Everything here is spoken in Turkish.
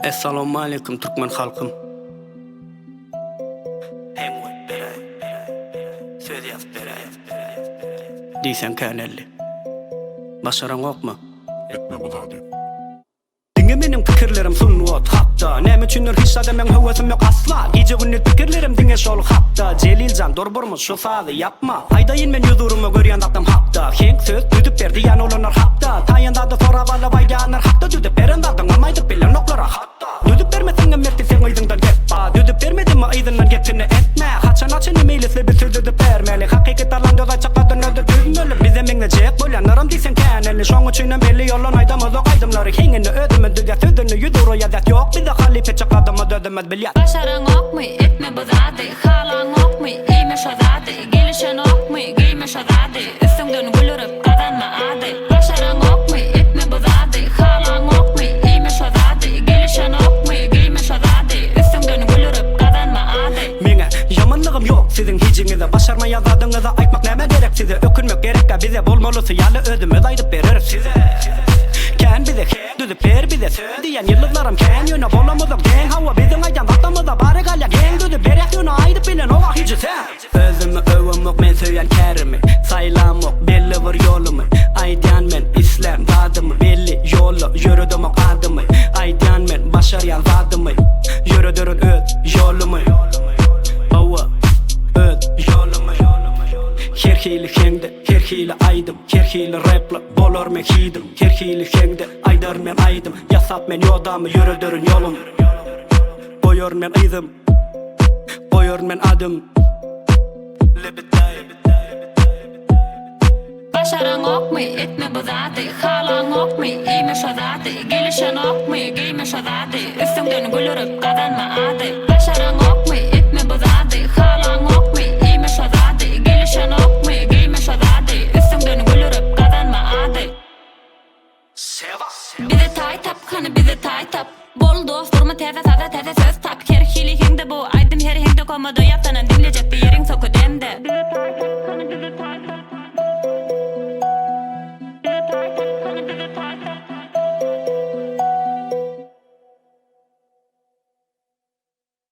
Assalamu alaikum Türkmen halkım. Söz yaz beray. Diysen kanelli. Başaran yok mu? Etme bu da diyor. Dinge benim fikirlerim sunnuot hatta. Näme üçindir hiç adamın hevesum yok asla. Gece gündüz fikirlerim dinge şol hatta. Celilcan dorburmuş şu sadı yapma. Aydayin men yüzürümü görýän adam hatta. Henk söz düdüp berdi ýan olanlar hatta. Taýanda da tora bala baýanlar hatta. Düdüp beren dadın amaýdyp bilen noklara hatta. Düdüp bermesiňe merti sen oýdyňdan geppa. Düdüp bermedimi aýdyndan gepini etme. Haçan açany meýlisli bir söz düdüp bermeli. Hakykat alan ýola çykadyn öldü düzmeli. Bize meňle jek bolýanlarym diýsen kanelli. Şoň üçin belli ýollan aýdamaz ok aýdymlary hengini ödüme düdüp sözünü yüdürü ýazat ýok. Bize halife çykadymaz ödemez bilýär. Başaran okmy, etme bu zady. Halan okmy, iýme şo zady. Gelişen okmy, giýme şo zady. Üstüňden gülürüp kazanma ady. Başaran okmy, etme bu zady. Halan okmy, iýme şo zady. Gelişen okmy, giýme şo zady. Üstüňden gülürüp kazanma ady. Meňe ýamanlygym ýok siziň hiçiňizde. Başarmaýan zadyňyza aýtmak näme gerek size? Ökünmek gerekkä bize bolmaly ýaly özümiz aýdyp berer size. Kän bize düdüp ber bize söz diýen ýyllarym kän ýöne bolamyzam geň hawa biziň aýdan gatymyzda bary galya geň düdüp berek ýöne aýdyp bilen oga hiç sen. Özümi övümok men söýen kärimi saylamok belli bir ýolumy aýdýan men islam zadymy belli ýolu ýürüdüm adymy aýdýan men başarýan zadymy ýürüdürün öz ýolumy bawa öz ýolumy her hili hengde her hili aýdym her hili rapla bolar men hidim her hili hengde aýdar men aýdym ýasap men ýodamy ýürüdürün ýolum boýar men aýdym boýar men adym Başaran okmy, etme bu zady. Halan okmy, iýme şo zady. Gelişen okmy, giýme şo zady. Üstüňden gülürüp kazanma ady. Başaran okmy, etme bu zady. Halan okmy, iýme şo zady. Gelişen okmy, giýme şo zady. Üstüňden gülürüp kazanma ady. Bize tay tap, hani bize tay tap. Bol dosturma teze sada teze söz tap. Her hili hengde bu aýdym her hengde komodo ýapsanan dinlejek bir ýeriň soku demde.